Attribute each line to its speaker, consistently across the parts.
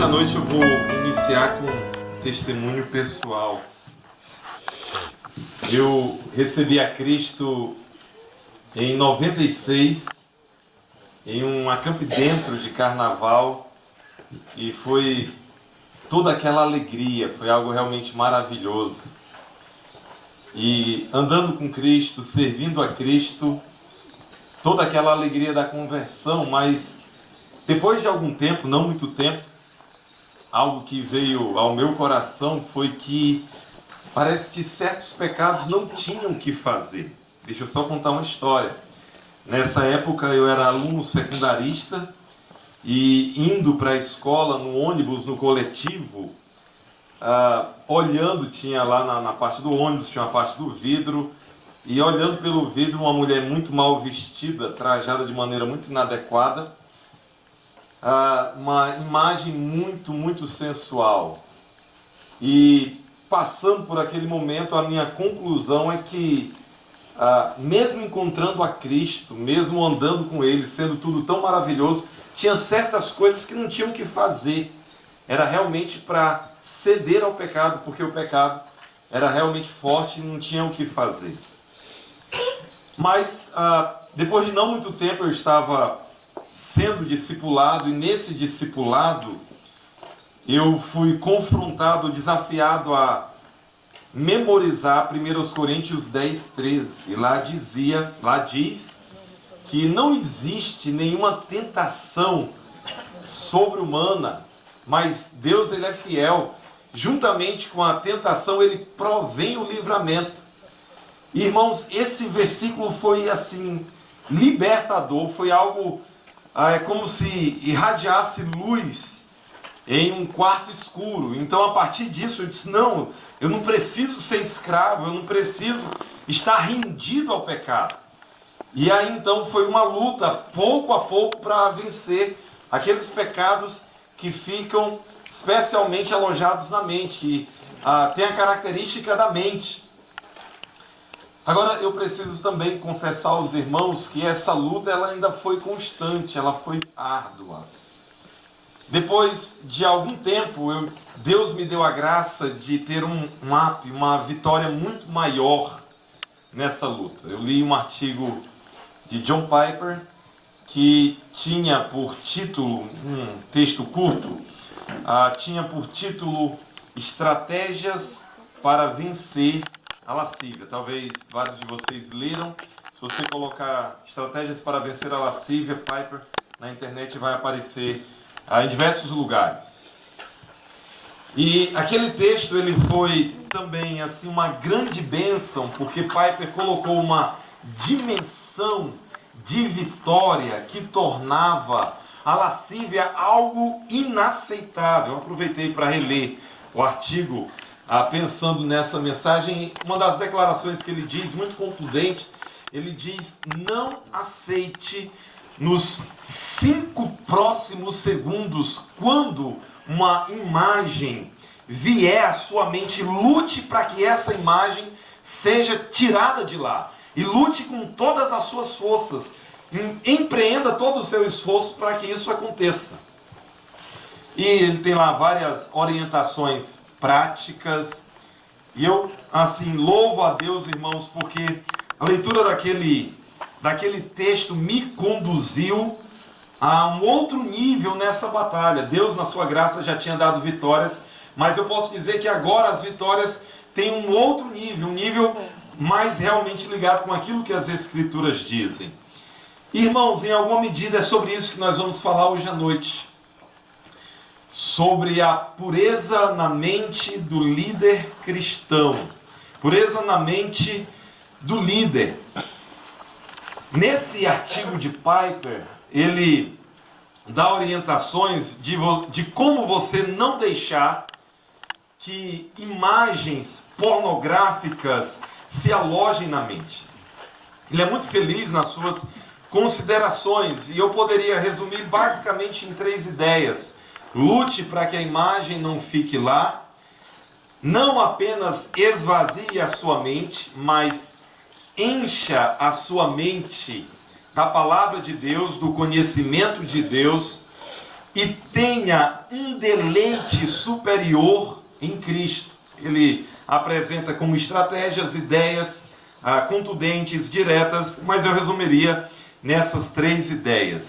Speaker 1: Hoje à noite eu vou iniciar com um testemunho pessoal. Eu recebi a Cristo em 96, em um acampe dentro de carnaval, e foi toda aquela alegria, foi algo realmente maravilhoso. E andando com Cristo, servindo a Cristo, toda aquela alegria da conversão, mas depois de algum tempo, não muito tempo, algo que veio ao meu coração foi que parece que certos pecados não tinham o que fazer. Deixa eu só contar uma história. Nessa época eu era aluno secundarista e indo para a escola no ônibus, no coletivo, olhando, tinha lá na parte do ônibus, tinha uma parte do vidro, e olhando pelo vidro uma mulher muito mal vestida, trajada de maneira muito inadequada, uma imagem muito sensual. E passando por aquele momento, a minha conclusão é que, mesmo encontrando a Cristo, mesmo andando com Ele, sendo tudo tão maravilhoso, tinha certas coisas que não tinham o que fazer. Era realmente para ceder ao pecado, porque o pecado era realmente forte e não tinha o que fazer. Mas, depois de não muito tempo, eu estava sendo discipulado, e nesse discipulado eu fui confrontado, desafiado a memorizar 1 Coríntios 10:13. E lá diz que não existe nenhuma tentação sobre-humana, mas Deus, ele é fiel. Juntamente com a tentação, ele provém o livramento. Irmãos, esse versículo foi assim, libertador, foi algo, é como se irradiasse luz em um quarto escuro. Então, a partir disso, eu disse, não, eu não preciso ser escravo, eu não preciso estar rendido ao pecado. E aí, então, foi uma luta, pouco a pouco, para vencer aqueles pecados que ficam especialmente alojados na mente, que tem a característica da mente. Agora, eu preciso também confessar aos irmãos que essa luta ela ainda foi constante, ela foi árdua. Depois de algum tempo, Deus me deu a graça de ter uma vitória muito maior nessa luta. Eu li um artigo de John Piper que tinha por título, um texto curto, tinha por título Estratégias para Vencer a Lascívia. Talvez vários de vocês leram. Se você colocar Estratégias para Vencer a Lascívia, Piper, na internet vai aparecer em diversos lugares. E aquele texto ele foi também assim uma grande bênção, porque Piper colocou uma dimensão de vitória que tornava a lascívia algo inaceitável. Eu aproveitei para reler o artigo pensando nessa mensagem. Uma das declarações que ele diz, muito contundente, ele diz: não aceite nos 5 próximos segundos, quando uma imagem vier à sua mente, lute para que essa imagem seja tirada de lá. E lute com todas as suas forças. Empreenda todo o seu esforço para que isso aconteça. E ele tem lá várias orientações práticas. E eu, assim, louvo a Deus, irmãos, porque a leitura daquele texto me conduziu a um outro nível nessa batalha. Deus, na sua graça, já tinha dado vitórias, mas eu posso dizer que agora as vitórias têm um outro nível, um nível mais realmente ligado com aquilo que as Escrituras dizem. Irmãos, em alguma medida é sobre isso que nós vamos falar hoje à noite. Sobre a pureza na mente do líder cristão. Pureza na mente do líder. Nesse artigo de Piper, ele dá orientações de como você não deixar que imagens pornográficas se alojem na mente. Ele é muito feliz nas suas considerações, e eu poderia resumir basicamente em 3 ideias. Lute para que a imagem não fique lá. Não apenas esvazie a sua mente, mas encha a sua mente da palavra de Deus, do conhecimento de Deus. e tenha um deleite superior em Cristo. Ele apresenta como estratégias, ideias contundentes, diretas, mas eu resumiria nessas 3 ideias.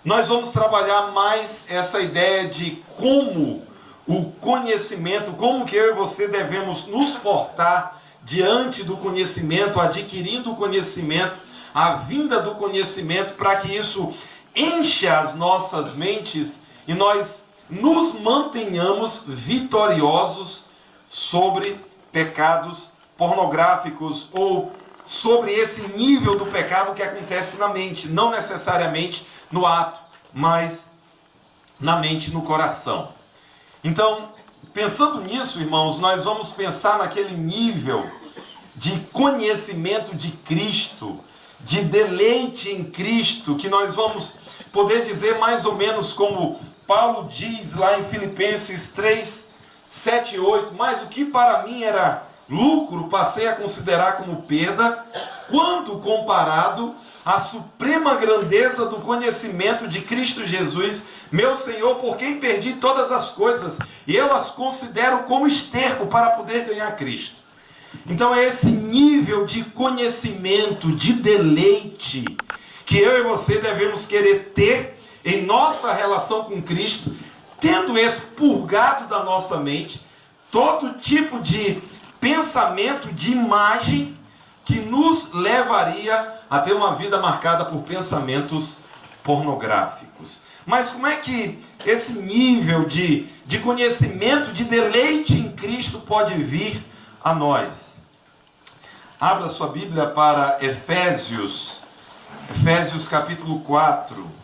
Speaker 1: Nós vamos trabalhar mais essa ideia de como o conhecimento, como que eu e você devemos nos portar diante do conhecimento, adquirindo o conhecimento, a vinda do conhecimento, para que isso encha as nossas mentes e nós nos mantenhamos vitoriosos sobre pecados pornográficos ou sobre esse nível do pecado que acontece na mente, não necessariamente no ato, mas na mente e no coração. Então, pensando nisso, irmãos, nós vamos pensar naquele nível de conhecimento de Cristo, de deleite em Cristo, que nós vamos poder dizer mais ou menos como Paulo diz lá em Filipenses 3, 7 e 8, mas o que para mim era lucro, passei a considerar como perda, quanto comparado à suprema grandeza do conhecimento de Cristo Jesus, meu Senhor, por quem perdi todas as coisas, e eu as considero como esterco para poder ganhar Cristo. Então é esse nível de conhecimento, de deleite, que eu e você devemos querer ter em nossa relação com Cristo, tendo expurgado da nossa mente todo tipo de pensamento, de imagem, que nos levaria a ter uma vida marcada por pensamentos pornográficos. Mas como é que esse nível de conhecimento, de deleite em Cristo pode vir a nós? Abra sua Bíblia para Efésios capítulo 4.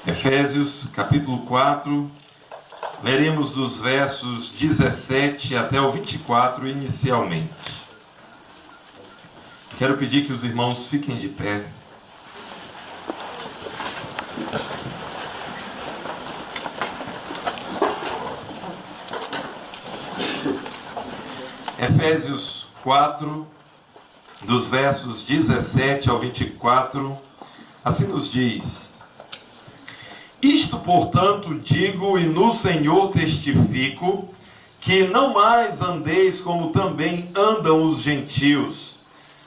Speaker 1: Efésios capítulo 4, leremos dos versos 17 até o 24 inicialmente. Quero pedir que os irmãos fiquem de pé. Efésios 4, dos versos 17 ao 24, assim nos diz: Isto, portanto, digo e no Senhor testifico, que não mais andeis como também andam os gentios,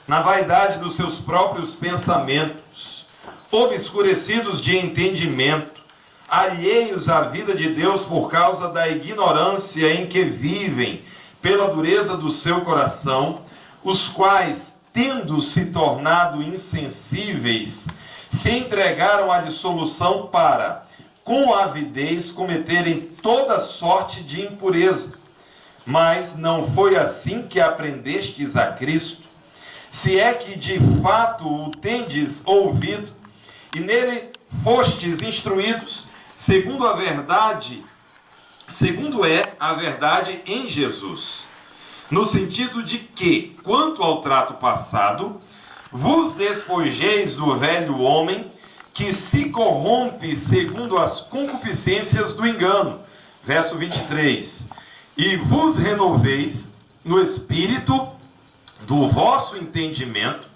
Speaker 1: na vaidade dos seus próprios pensamentos, obscurecidos de entendimento, alheios à vida de Deus por causa da ignorância em que vivem, pela dureza do seu coração, os quais, tendo se tornado insensíveis, se entregaram à dissolução para, com avidez, cometerem toda sorte de impureza. Mas não foi assim que aprendestes a Cristo, se é que de fato o tendes ouvido, e nele fostes instruídos, segundo é a verdade em Jesus, no sentido de que, quanto ao trato passado, vos despojeis do velho homem, que se corrompe segundo as concupiscências do engano. Verso 23. E vos renoveis no espírito do vosso entendimento,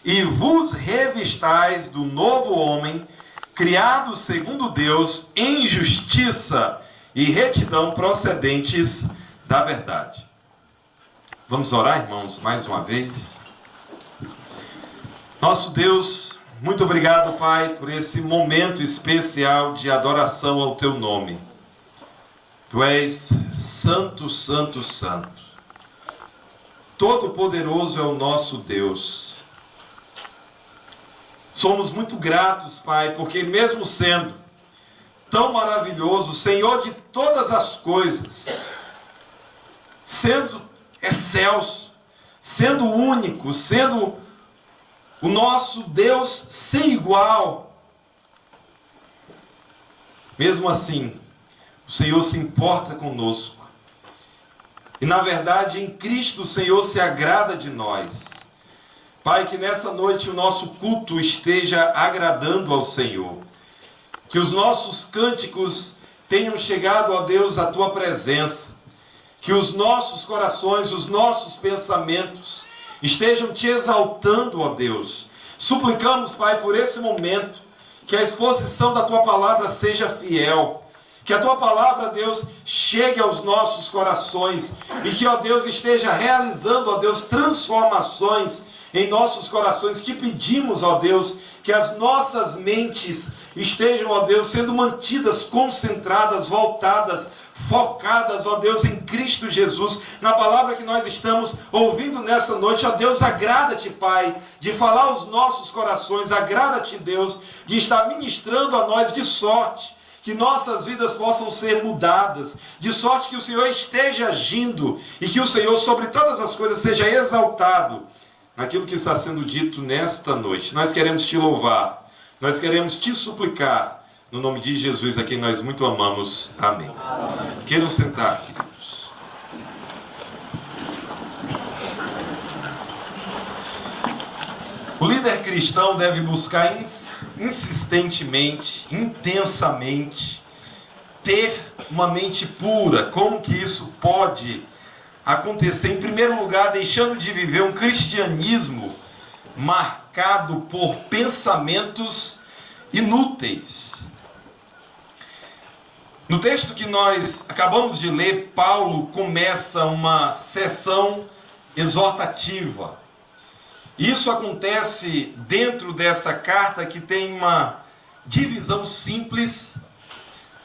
Speaker 1: e vos revistais do novo homem, criado segundo Deus, em justiça e retidão procedentes da verdade. Vamos orar, irmãos, mais uma vez. Nosso Deus, muito obrigado, Pai, por esse momento especial de adoração ao Teu nome. Tu és santo, santo, santo. Todo-Poderoso é o nosso Deus. Somos muito gratos, Pai, porque mesmo sendo tão maravilhoso, Senhor de todas as coisas, sendo excelso, sendo único, sendo o nosso Deus sem igual, mesmo assim, o Senhor se importa conosco. E na verdade, em Cristo, o Senhor se agrada de nós. Pai, que nessa noite o nosso culto esteja agradando ao Senhor. que os nossos cânticos tenham chegado, ó Deus, à tua presença, que os nossos corações, os nossos pensamentos estejam te exaltando, ó Deus. Suplicamos, Pai, por esse momento, que a exposição da tua palavra seja fiel, que a tua palavra, Deus, chegue aos nossos corações e que, ó Deus, esteja realizando, ó Deus, transformações em nossos corações. Te pedimos, ó Deus, que as nossas mentes estejam, ó Deus, sendo mantidas, concentradas, voltadas, focadas, ó Deus, em Cristo Jesus, na palavra que nós estamos ouvindo nessa noite. Ó Deus, agrada-te, Pai, de falar aos nossos corações, agrada-te, Deus, de estar ministrando a nós, de sorte que nossas vidas possam ser mudadas, de sorte que o Senhor esteja agindo e que o Senhor, sobre todas as coisas, seja exaltado naquilo que está sendo dito nesta noite. Nós queremos te louvar, nós queremos te suplicar, no nome de Jesus, a quem nós muito amamos. Amém. Queiram sentar, queridos. O líder cristão deve buscar insistentemente, intensamente, ter uma mente pura. Como que isso pode acontecer? Em primeiro lugar, deixando de viver um cristianismo marcado por pensamentos inúteis. No texto que nós acabamos de ler, Paulo começa uma sessão exortativa. Isso acontece dentro dessa carta que tem uma divisão simples.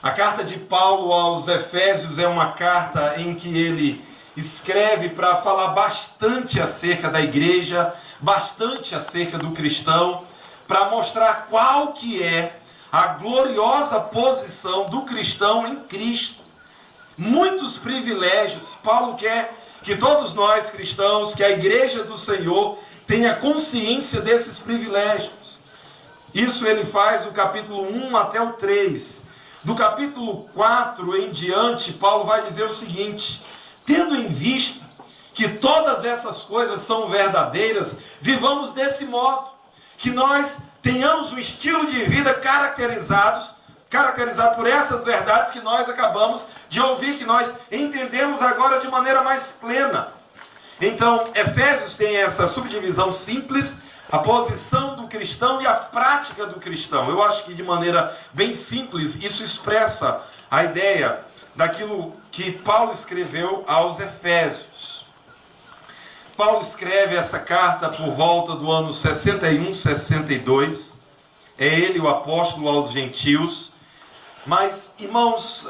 Speaker 1: A carta de Paulo aos Efésios é uma carta em que ele escreve para falar bastante acerca da igreja, bastante acerca do cristão, para mostrar qual que é a gloriosa posição do cristão em Cristo. Muitos privilégios. Paulo quer que todos nós cristãos, que a igreja do Senhor tenha consciência desses privilégios. Isso ele faz do capítulo 1 até o 3. Do capítulo 4 em diante, Paulo vai dizer o seguinte: tendo em vista que todas essas coisas são verdadeiras, vivamos desse modo, que nós tenhamos um estilo de vida caracterizado por essas verdades que nós acabamos de ouvir, que nós entendemos agora de maneira mais plena. Então, Efésios tem essa subdivisão simples, a posição do cristão e a prática do cristão. Eu acho que de maneira bem simples, isso expressa a ideia daquilo que Paulo escreveu aos Efésios. Paulo escreve essa carta por volta do ano 61, 62. É ele o apóstolo aos gentios. Mas, irmãos,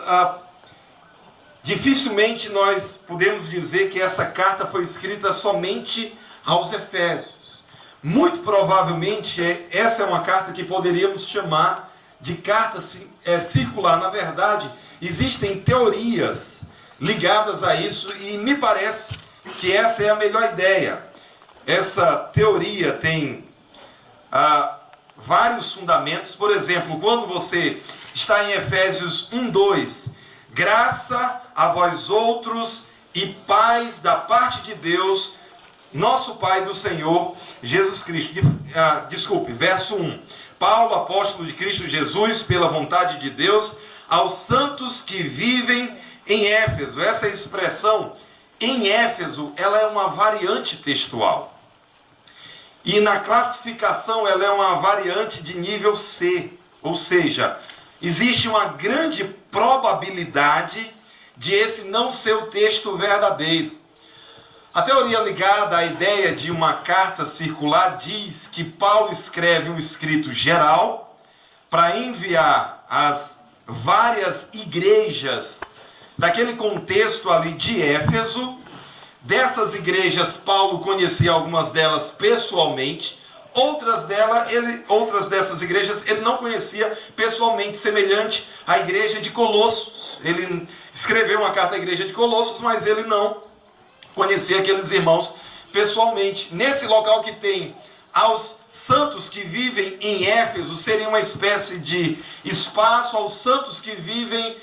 Speaker 1: dificilmente nós podemos dizer que essa carta foi escrita somente aos Efésios. Muito provavelmente essa é uma carta que poderíamos chamar de carta circular. Na verdade, existem teorias ligadas a isso e me parece que essa é a melhor ideia. Essa teoria tem vários fundamentos. Por exemplo, quando você está em Efésios 1:2, graça a vós outros e paz da parte de Deus, nosso Pai, do Senhor Jesus Cristo. Verso 1. Paulo, apóstolo de Cristo Jesus, pela vontade de Deus, aos santos que vivem em Éfeso. Essa expressão em Éfeso, ela é uma variante textual. E na classificação, ela é uma variante de nível C. Ou seja, existe uma grande probabilidade de esse não ser o texto verdadeiro. A teoria ligada à ideia de uma carta circular diz que Paulo escreve um escrito geral para enviar às várias igrejas daquele contexto ali de Éfeso. Dessas igrejas, Paulo conhecia algumas delas pessoalmente, outras dessas igrejas ele não conhecia pessoalmente, semelhante à igreja de Colossos. Ele escreveu uma carta à igreja de Colossos, mas ele não conhecia aqueles irmãos pessoalmente. Nesse local que tem aos santos que vivem em Éfeso, seria uma espécie de espaço aos santos que vivem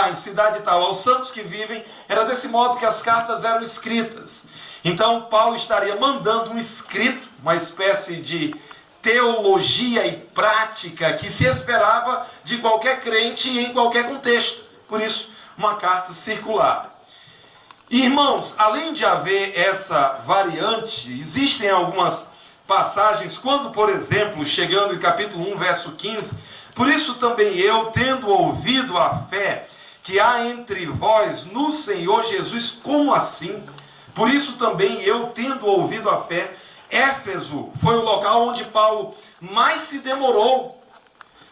Speaker 1: em cidade tal, aos santos que vivem, era desse modo que as cartas eram escritas. Então Paulo estaria mandando um escrito, uma espécie de teologia e prática que se esperava de qualquer crente em qualquer contexto. Por isso, uma carta circular. Irmãos, além de haver essa variante, existem algumas passagens, quando, por exemplo, chegando em capítulo 1, verso 15, por isso também eu, tendo ouvido a fé que há entre vós no Senhor Jesus, como assim? Por isso também eu, tendo ouvido a fé, Éfeso foi o local onde Paulo mais se demorou.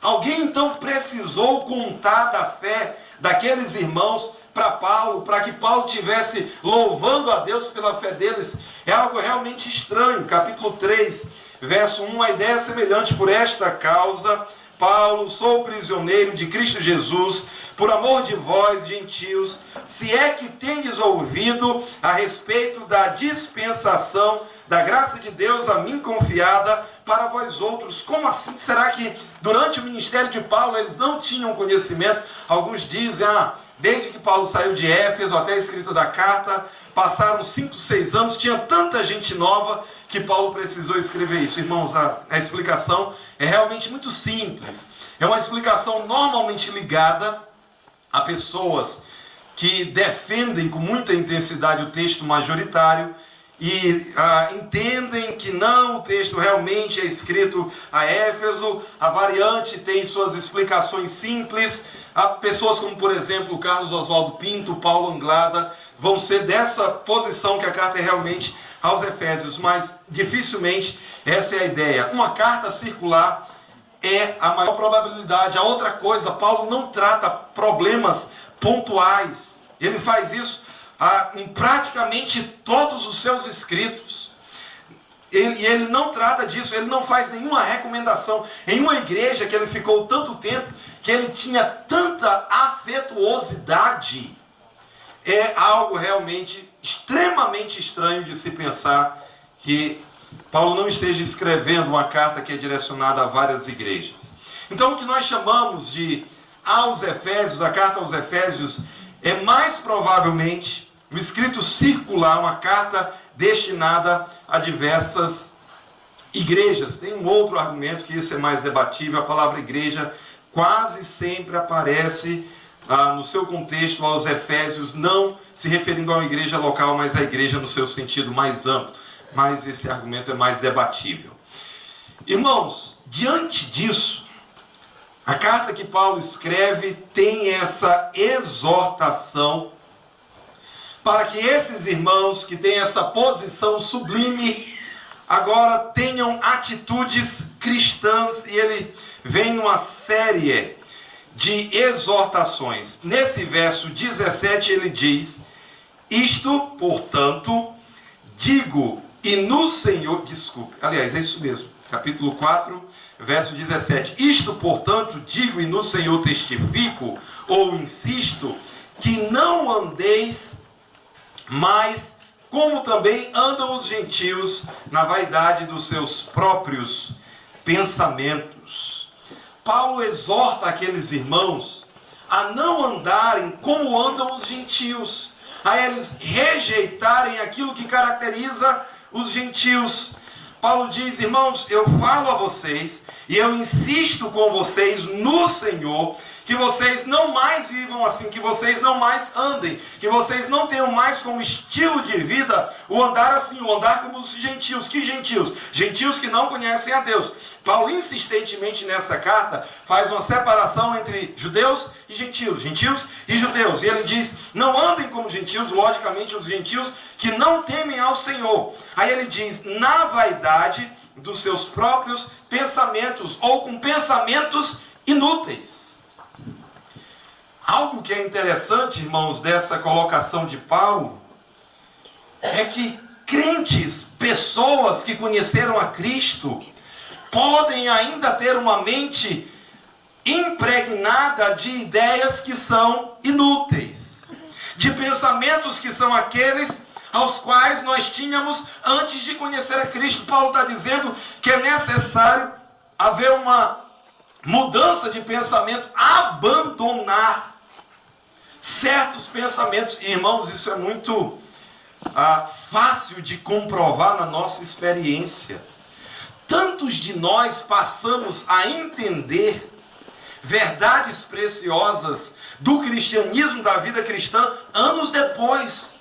Speaker 1: Alguém então precisou contar da fé daqueles irmãos para Paulo, para que Paulo tivesse louvando a Deus pela fé deles. É algo realmente estranho. Capítulo 3, verso 1, a ideia é semelhante. Por esta causa, Paulo, sou prisioneiro de Cristo Jesus, por amor de vós, gentios, se é que tendes ouvido a respeito da dispensação da graça de Deus a mim confiada para vós outros. Como assim? Será que durante o ministério de Paulo eles não tinham conhecimento? Alguns dizem, desde que Paulo saiu de Éfeso até a escrita da carta, passaram 5, 6 anos, tinha tanta gente nova que Paulo precisou escrever isso. Irmãos, a explicação é realmente muito simples. É uma explicação normalmente ligada a pessoas que defendem com muita intensidade o texto majoritário e entendem que não, o texto realmente é escrito a Éfeso. A variante tem suas explicações simples. Há pessoas como, por exemplo, Carlos Oswaldo Pinto, Paulo Anglada, vão ser dessa posição que a carta é realmente aos Efésios, mas dificilmente essa é a ideia. Uma carta circular é a maior probabilidade. A outra coisa, Paulo não trata problemas pontuais. Ele faz isso em praticamente todos os seus escritos. Ele não trata disso, ele não faz nenhuma recomendação. Em uma igreja que ele ficou tanto tempo, que ele tinha tanta afetuosidade, é algo realmente extremamente estranho de se pensar que Paulo não esteja escrevendo uma carta que é direcionada a várias igrejas. Então, o que nós chamamos de aos Efésios, a carta aos Efésios, é mais provavelmente um escrito circular, uma carta destinada a diversas igrejas. Tem um outro argumento que esse é mais debatível. A palavra igreja quase sempre aparece no seu contexto aos Efésios, não se referindo a uma igreja local, mas à igreja no seu sentido mais amplo. Mas esse argumento é mais debatível. Irmãos, diante disso, a carta que Paulo escreve tem essa exortação para que esses irmãos que têm essa posição sublime agora tenham atitudes cristãs, e ele vem numa série de exortações. Nesse verso 17 ele diz: isto, portanto, digo, e no Senhor, aliás, é isso mesmo, capítulo 4, verso 17. Isto, portanto, digo e no Senhor testifico, ou insisto, que não andeis mais como também andam os gentios na vaidade dos seus próprios pensamentos. Paulo exorta aqueles irmãos a não andarem como andam os gentios, a eles rejeitarem aquilo que caracteriza os gentios. Paulo diz: irmãos, eu falo a vocês e eu insisto com vocês no Senhor, que vocês não mais vivam assim, que vocês não mais andem, que vocês não tenham mais como estilo de vida o andar assim, o andar como os gentios. Que gentios? Gentios que não conhecem a Deus. Paulo insistentemente nessa carta faz uma separação entre judeus e gentios, gentios e judeus. E ele diz: não andem como gentios, logicamente os gentios que não temem ao Senhor. Aí ele diz: na vaidade dos seus próprios pensamentos, ou com pensamentos inúteis. Algo que é interessante, irmãos, dessa colocação de Paulo, é que crentes, pessoas que conheceram a Cristo, podem ainda ter uma mente impregnada de ideias que são inúteis, de pensamentos que são aqueles aos quais nós tínhamos antes de conhecer a Cristo. Paulo está dizendo que é necessário haver uma mudança de pensamento, abandonar certos pensamentos. E, irmãos, isso é muito fácil de comprovar na nossa experiência. tantos de nós passamos a entender verdades preciosas do cristianismo, da vida cristã, anos depois.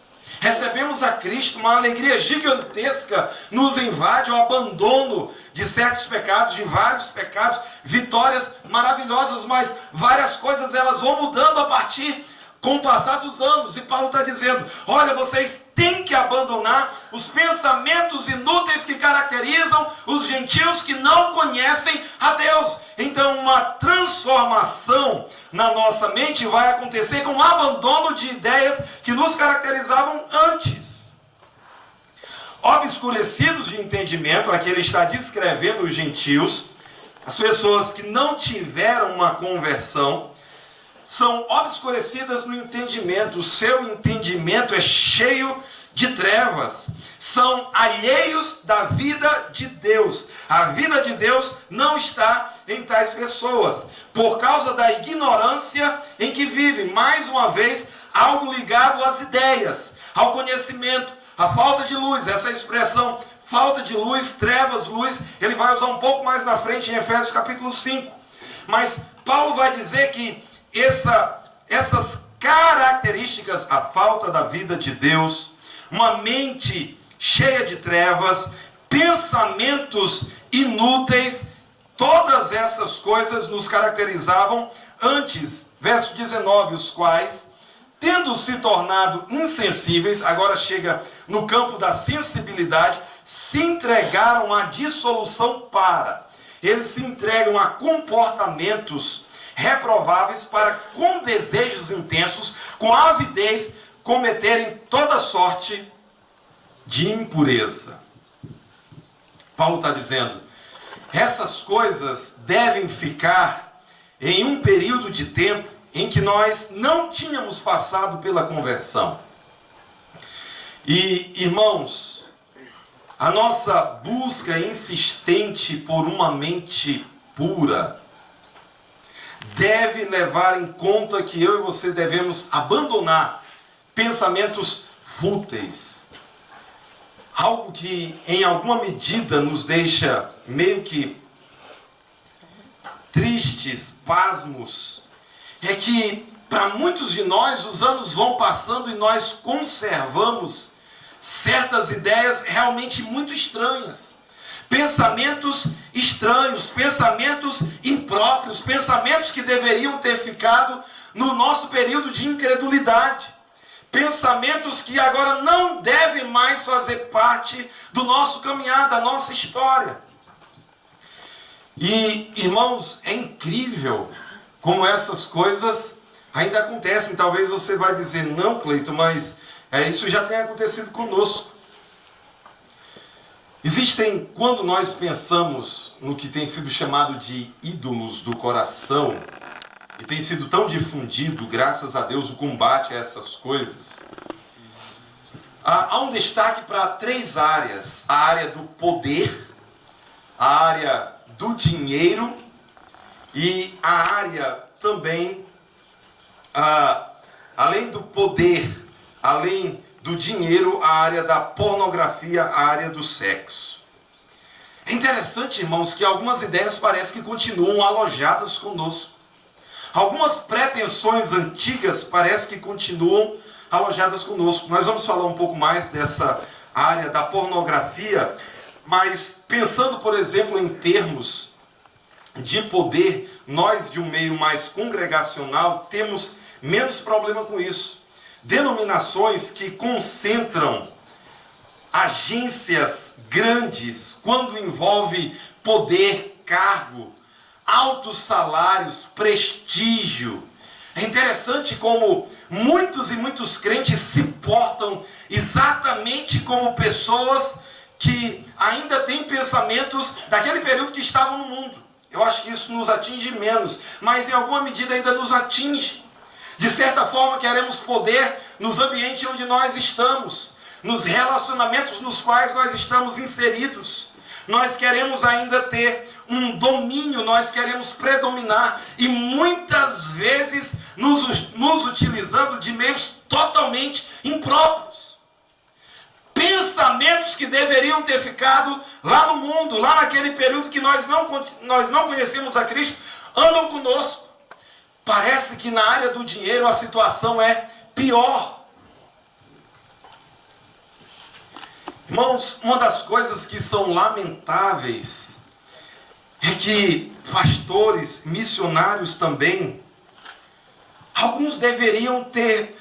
Speaker 1: Recebemos a Cristo, uma alegria gigantesca nos invade, o abandono de certos pecados, de vários pecados, vitórias maravilhosas, mas várias coisas elas vão mudando a partir com o passar dos anos. E Paulo está dizendo, olha, vocês têm que abandonar os pensamentos inúteis que caracterizam os gentios que não conhecem a Deus. Então uma transformação na nossa mente vai acontecer com o abandono de ideias que nos caracterizavam antes. Obscurecidos de entendimento, aqui ele está descrevendo os gentios, as pessoas que não tiveram uma conversão, são obscurecidas no entendimento, o seu entendimento é cheio de trevas, são alheios da vida de Deus. A vida de Deus não está em tais pessoas, por causa da ignorância em que vivem. Mais uma vez, algo ligado às ideias, ao conhecimento, à falta de luz. Essa expressão, falta de luz, trevas, luz, ele vai usar um pouco mais na frente em Efésios capítulo 5. Mas Paulo vai dizer que essas características, a falta da vida de Deus, uma mente cheia de trevas, pensamentos inúteis, todas essas coisas nos caracterizavam antes. Verso 19, os quais, tendo se tornado insensíveis, agora chega no campo da sensibilidade, se entregaram à dissolução eles se entregam a comportamentos reprováveis para, com desejos intensos, com avidez, cometerem toda sorte de impureza. Paulo está dizendo, essas coisas devem ficar em um período de tempo em que nós não tínhamos passado pela conversão. E, irmãos, a nossa busca insistente por uma mente pura deve levar em conta que eu e você devemos abandonar pensamentos fúteis. Algo que em alguma medida nos deixa meio que tristes, pasmos, é que para muitos de nós os anos vão passando e nós conservamos certas ideias realmente muito estranhas. Pensamentos estranhos, pensamentos impróprios, pensamentos que deveriam ter ficado no nosso período de incredulidade. Pensamentos que agora não devem mais fazer parte do nosso caminhar, da nossa história. E, irmãos, é incrível como essas coisas ainda acontecem. Talvez você vai dizer, não, Cleito, mas isso já tem acontecido conosco. Existem, quando nós pensamos no que tem sido chamado de ídolos do coração, e tem sido tão difundido, graças a Deus, o combate a essas coisas, há um destaque para 3 áreas. A área do poder, a área do dinheiro e a área também, além do poder, além do dinheiro, a área da pornografia, a área do sexo. É interessante, irmãos, que algumas ideias parecem que continuam alojadas conosco. Algumas pretensões antigas parecem que continuam alojadas conosco. Nós vamos falar um pouco mais dessa área da pornografia, mas pensando, por exemplo, em termos de poder, nós de um meio mais congregacional temos menos problema com isso. Denominações que concentram agências grandes, quando envolve poder, cargo, altos salários, prestígio. É interessante como muitos e muitos crentes se portam exatamente como pessoas que ainda têm pensamentos daquele período que estavam no mundo. Eu acho que isso nos atinge menos, mas em alguma medida ainda nos atinge. De certa forma, queremos poder nos ambientes onde nós estamos, nos relacionamentos nos quais nós estamos inseridos. Nós queremos ainda ter um domínio, nós queremos predominar e muitas vezes nos utilizando de meios totalmente impróprios. pensamentos que deveriam ter ficado lá no mundo, lá naquele período que nós não conhecemos a Cristo, andam conosco. Parece que na área do dinheiro a situação é pior. Irmãos, uma das coisas que são lamentáveis é que pastores, missionários também, alguns deveriam ter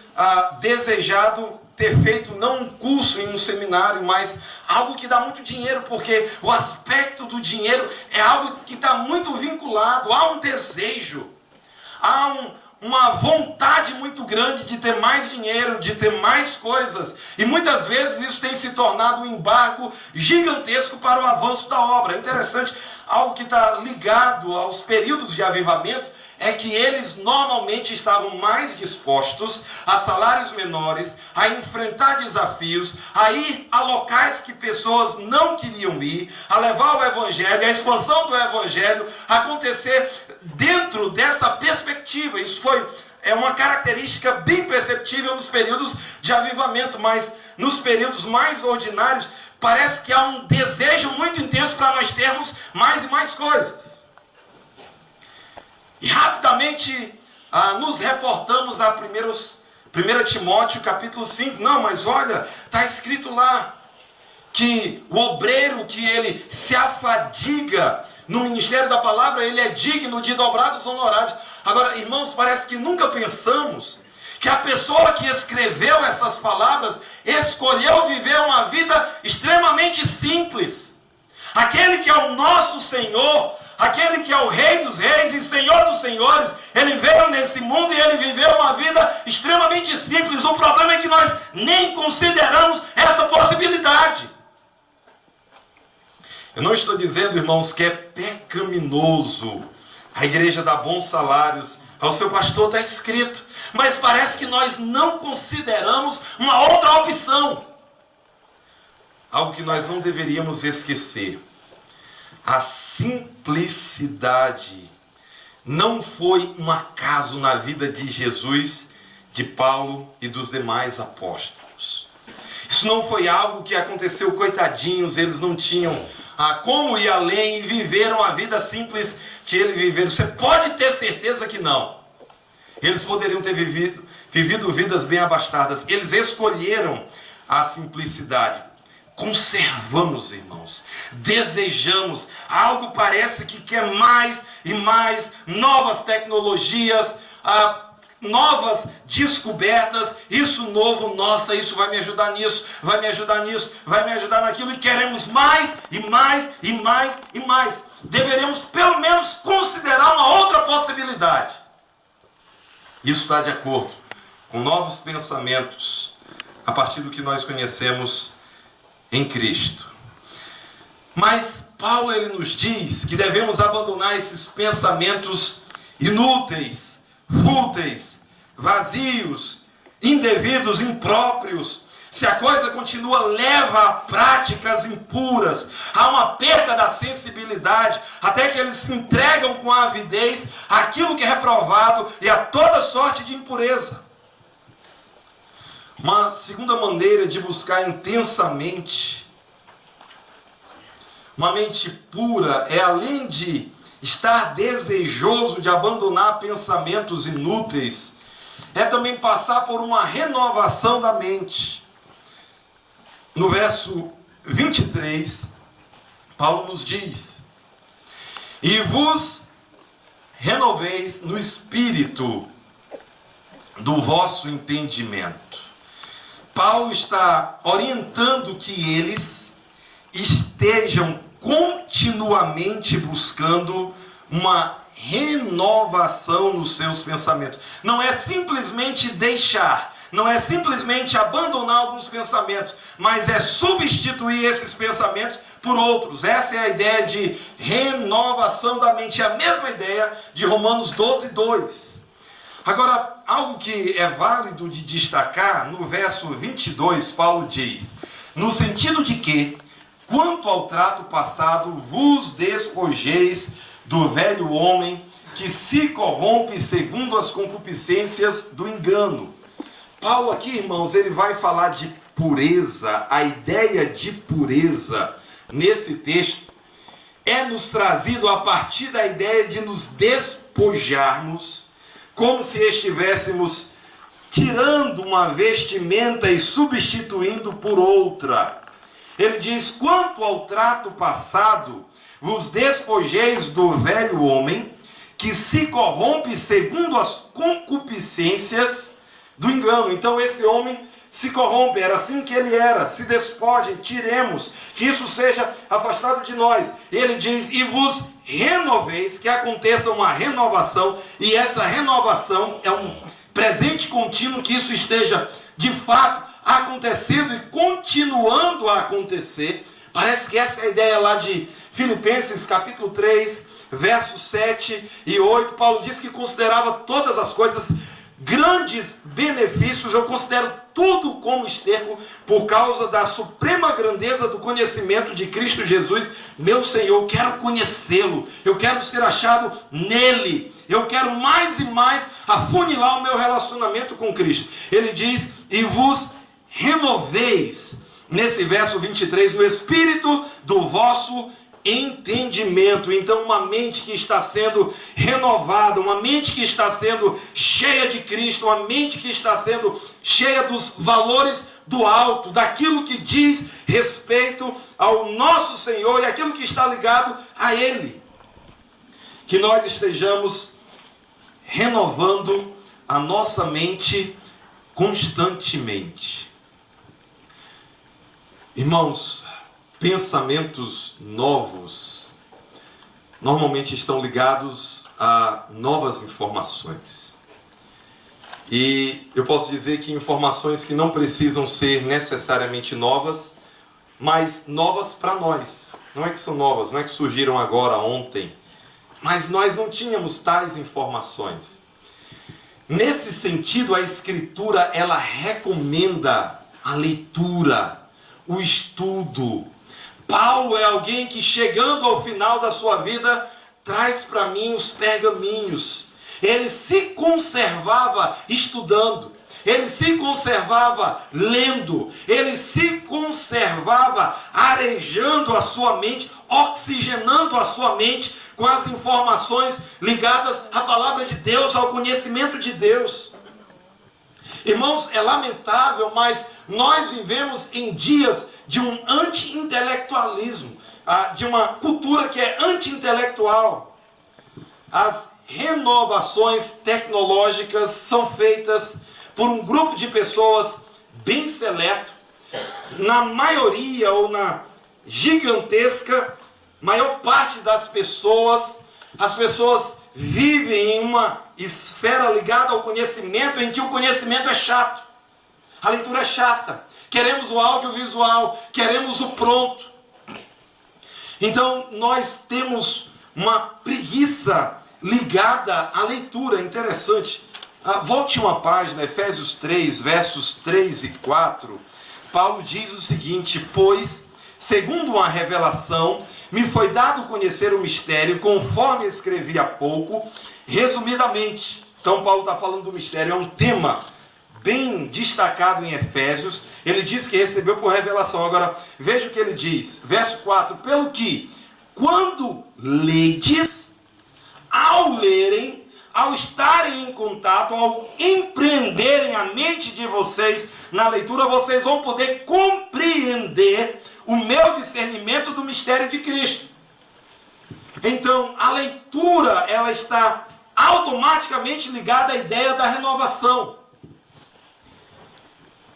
Speaker 1: desejado ter feito não um curso em um seminário, mas algo que dá muito dinheiro, porque o aspecto do dinheiro é algo que está muito vinculado, há um desejo, há uma vontade muito grande de ter mais dinheiro, de ter mais coisas, e muitas vezes isso tem se tornado um embargo gigantesco para o avanço da obra. É interessante, algo que está ligado aos períodos de avivamento, é que eles normalmente estavam mais dispostos a salários menores, a enfrentar desafios, a ir a locais que pessoas não queriam ir, a levar o evangelho, a expansão do evangelho acontecer dentro dessa perspectiva. Isso é uma característica bem perceptível nos períodos de avivamento, mas nos períodos mais ordinários parece que há um desejo muito intenso para nós termos mais e mais coisas. E rapidamente nos reportamos a 1 Timóteo capítulo 5. Não, mas olha, está escrito lá que o obreiro que ele se afadiga no ministério da palavra, ele é digno de dobrados honorários. Agora, irmãos, parece que nunca pensamos que a pessoa que escreveu essas palavras escolheu viver uma vida extremamente simples. Aquele que é o nosso Senhor, aquele que é o Rei dos Reis e Senhor dos Senhores, ele veio nesse mundo e ele viveu uma vida extremamente simples. O problema é que nós nem consideramos essa possibilidade. Eu não estou dizendo, irmãos, que é pecaminoso a igreja dar bons salários ao seu pastor, está escrito. Mas parece que nós não consideramos uma outra opção. Algo que nós não deveríamos esquecer. A simplicidade não foi um acaso na vida de Jesus, de Paulo e dos demais apóstolos. Isso não foi algo que aconteceu, coitadinhos, eles não tinham como ir além e viveram a vida simples que eles viveram. Você pode ter certeza que não. Eles poderiam ter vivido vidas bem abastadas. Eles escolheram a simplicidade. Conservamos, irmãos. Desejamos. Algo parece que quer mais e mais. Novas tecnologias, novas descobertas. Isso novo, nossa, isso vai me ajudar nisso, vai me ajudar nisso, vai me ajudar naquilo. E queremos mais e mais e mais e mais. Deveríamos pelo menos considerar uma outra possibilidade. Isso está de acordo com novos pensamentos a partir do que nós conhecemos em Cristo. Mas Paulo ele nos diz que devemos abandonar esses pensamentos inúteis, fúteis, vazios, indevidos, impróprios. Se a coisa continua, leva a práticas impuras, há uma perda da sensibilidade, até que eles se entregam com avidez àquilo que é reprovado e a toda sorte de impureza. Uma segunda maneira de buscar intensamente uma mente pura é, além de estar desejoso de abandonar pensamentos inúteis, é também passar por uma renovação da mente. No verso 23, Paulo nos diz: e vos renoveis no espírito do vosso entendimento. Paulo está orientando que eles estejam continuamente buscando uma renovação nos seus pensamentos. Não é simplesmente deixar, não é simplesmente abandonar alguns pensamentos, mas é substituir esses pensamentos por outros. Essa é a ideia de renovação da mente, é a mesma ideia de Romanos 12, 2. Agora, algo que é válido de destacar, no verso 22, Paulo diz: no sentido de que, quanto ao trato passado, vos despojeis do velho homem que se corrompe segundo as concupiscências do engano. Paulo aqui, irmãos, ele vai falar de pureza, a ideia de pureza nesse texto é nos trazido a partir da ideia de nos despojarmos, como se estivéssemos tirando uma vestimenta e substituindo por outra. Ele diz: quanto ao trato passado, vos despojeis do velho homem, que se corrompe segundo as concupiscências do engano. Então esse homem se corrompe, era assim que ele era. Se despojem, tiremos, que isso seja afastado de nós. Ele diz: e vos renoveis, que aconteça uma renovação, e essa renovação é um presente contínuo, que isso esteja de fato acontecendo e continuando a acontecer. Parece que essa é a ideia lá de Filipenses capítulo 3, versos 7 e 8. Paulo diz que considerava todas as coisas grandes benefícios. Eu considero tudo como esterco por causa da suprema grandeza do conhecimento de Cristo Jesus, meu Senhor. Eu quero conhecê-lo, eu quero ser achado nele, eu quero mais e mais afunilar o meu relacionamento com Cristo. Ele diz: e vos renoveis, nesse verso 23, no espírito do vosso entendimento. Então, uma mente que está sendo renovada, uma mente que está sendo cheia de Cristo, uma mente que está sendo cheia dos valores do alto, daquilo que diz respeito ao nosso Senhor e aquilo que está ligado a Ele. Que nós estejamos renovando a nossa mente constantemente. Irmãos, pensamentos novos normalmente estão ligados a novas informações. E eu posso dizer que informações que não precisam ser necessariamente novas, mas novas para nós. Não é que são novas, não é que surgiram agora, ontem, mas nós não tínhamos tais informações. Nesse sentido, a Escritura, ela recomenda a leitura, o estudo. Paulo é alguém que, chegando ao final da sua vida, traz para mim os pergaminhos. Ele se conservava estudando, ele se conservava lendo, ele se conservava arejando a sua mente, oxigenando a sua mente com as informações ligadas à palavra de Deus, ao conhecimento de Deus. Irmãos, é lamentável, mas nós vivemos em dias de um anti-intelectualismo, de uma cultura que é anti-intelectual. As renovações tecnológicas são feitas por um grupo de pessoas bem seleto, na maioria ou na gigantesca maior parte das pessoas. As pessoas vivem em uma esfera ligada ao conhecimento, em que o conhecimento é chato, a leitura é chata, queremos o audiovisual, queremos o pronto. Então nós temos uma preguiça ligada à leitura. Interessante. Volte uma página, Efésios 3, versos 3 e 4. Paulo diz o seguinte: pois, segundo uma revelação, me foi dado conhecer o mistério, conforme escrevi há pouco, resumidamente. Então Paulo está falando do mistério, é um tema bem destacado em Efésios. Ele diz que recebeu por revelação. Agora, veja o que ele diz, verso 4: pelo que, quando ledes, ao lerem, ao estarem em contato, ao empreenderem a mente de vocês na leitura, vocês vão poder compreender o meu discernimento do mistério de Cristo. Então, a leitura, ela está automaticamente ligada à ideia da renovação.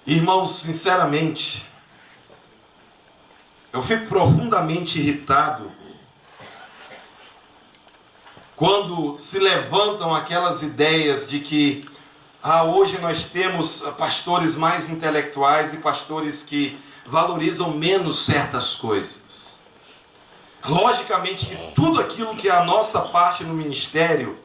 Speaker 1: Irmãos, sinceramente, eu fico profundamente irritado quando se levantam aquelas ideias de que hoje nós temos pastores mais intelectuais e pastores que valorizam menos certas coisas. Logicamente que tudo aquilo que é a nossa parte no ministério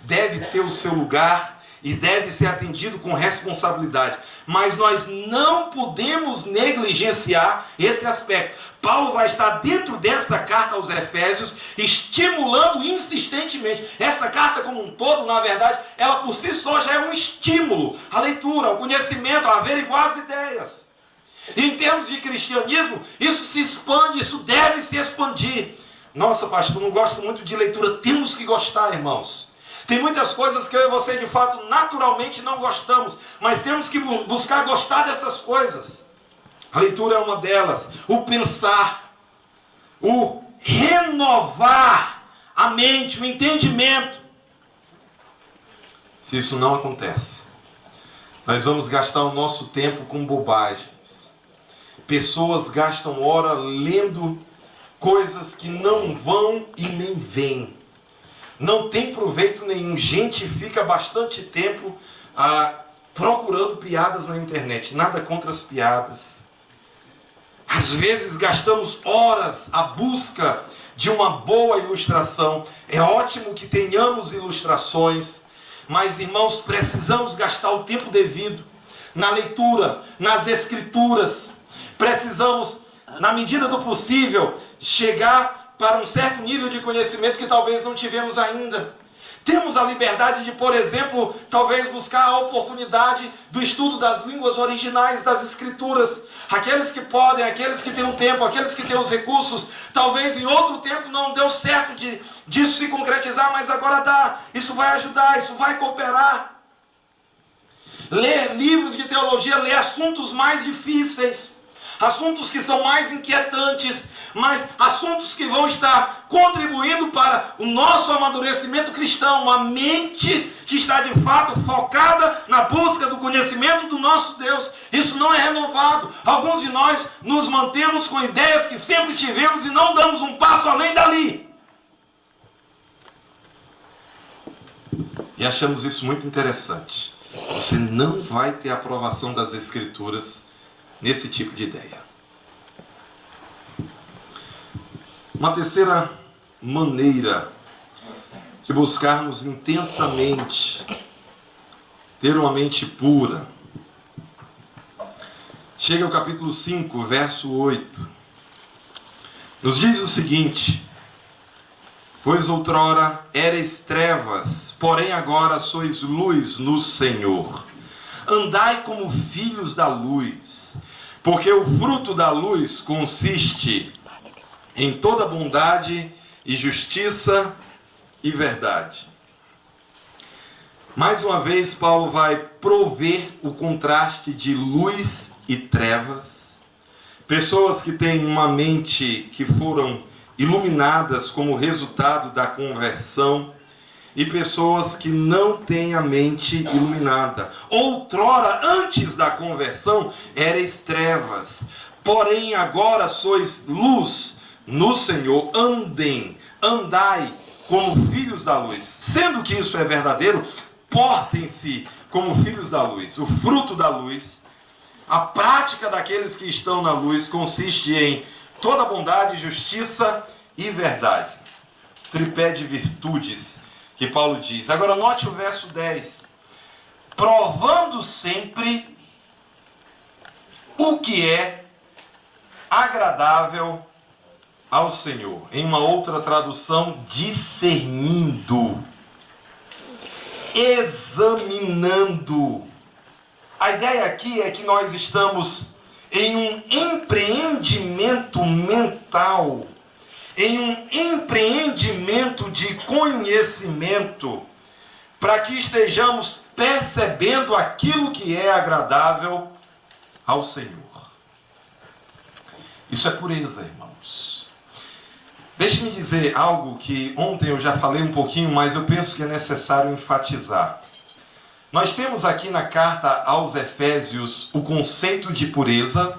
Speaker 1: deve ter o seu lugar e deve ser atendido com responsabilidade. Mas nós não podemos negligenciar esse aspecto. Paulo vai estar dentro dessa carta aos Efésios, estimulando insistentemente. Essa carta como um todo, na verdade, ela por si só já é um estímulo à leitura, ao conhecimento, a averiguar as ideias. E em termos de cristianismo, isso se expande, isso deve se expandir. Nossa, pastor, não gosto muito de leitura. Temos que gostar, irmãos. Tem muitas coisas que eu e você, de fato, naturalmente não gostamos, mas temos que buscar gostar dessas coisas. A leitura é uma delas. O pensar, o renovar a mente, o entendimento. Se isso não acontece, nós vamos gastar o nosso tempo com bobagens. Pessoas gastam hora lendo coisas que não vão e nem vêm. Não tem proveito nenhum. Gente fica bastante tempo procurando piadas na internet. Nada contra as piadas. Às vezes gastamos horas à busca de uma boa ilustração. É ótimo que tenhamos ilustrações, mas, irmãos, precisamos gastar o tempo devido na leitura, nas escrituras. Precisamos, na medida do possível, chegar para um certo nível de conhecimento que talvez não tivemos ainda. Temos a liberdade de, por exemplo, talvez buscar a oportunidade do estudo das línguas originais das Escrituras. Aqueles que podem, aqueles que têm o tempo, aqueles que têm os recursos, talvez em outro tempo não deu certo disso se concretizar, mas agora dá. Isso vai ajudar, isso vai cooperar. Ler livros de teologia, ler assuntos mais difíceis, assuntos que são mais inquietantes, mas assuntos que vão estar contribuindo para o nosso amadurecimento cristão, uma mente que está de fato focada na busca do conhecimento do nosso Deus. Isso não é renovado. Alguns de nós nos mantemos com ideias que sempre tivemos e não damos um passo além dali. E achamos isso muito interessante. Você não vai ter aprovação das Escrituras nesse tipo de ideia. Uma terceira maneira de buscarmos intensamente ter uma mente pura. Chega ao capítulo 5, verso 8. Nos diz o seguinte: pois outrora erais trevas, porém agora sois luz no Senhor. Andai como filhos da luz, porque o fruto da luz consiste em toda bondade e justiça e verdade. Mais uma vez, Paulo vai prover o contraste de luz e trevas. Pessoas que têm uma mente que foram iluminadas como resultado da conversão, e pessoas que não têm a mente iluminada. Outrora, antes da conversão, erais trevas, porém agora sois luz no Senhor. Andai como filhos da luz. Sendo que isso é verdadeiro, portem-se como filhos da luz. O fruto da luz, a prática daqueles que estão na luz, consiste em toda bondade, justiça e verdade. Tripé de virtudes que Paulo diz. Agora note o verso 10. Provando sempre o que é agradável ao Senhor. Em uma outra tradução, discernindo, examinando. A ideia aqui é que nós estamos em um empreendimento mental, em um empreendimento de conhecimento, para que estejamos percebendo aquilo que é agradável ao Senhor. Isso é pureza, irmãos. Deixe-me dizer algo que ontem eu já falei um pouquinho, mas eu penso que é necessário enfatizar. Nós temos aqui na carta aos Efésios o conceito de pureza.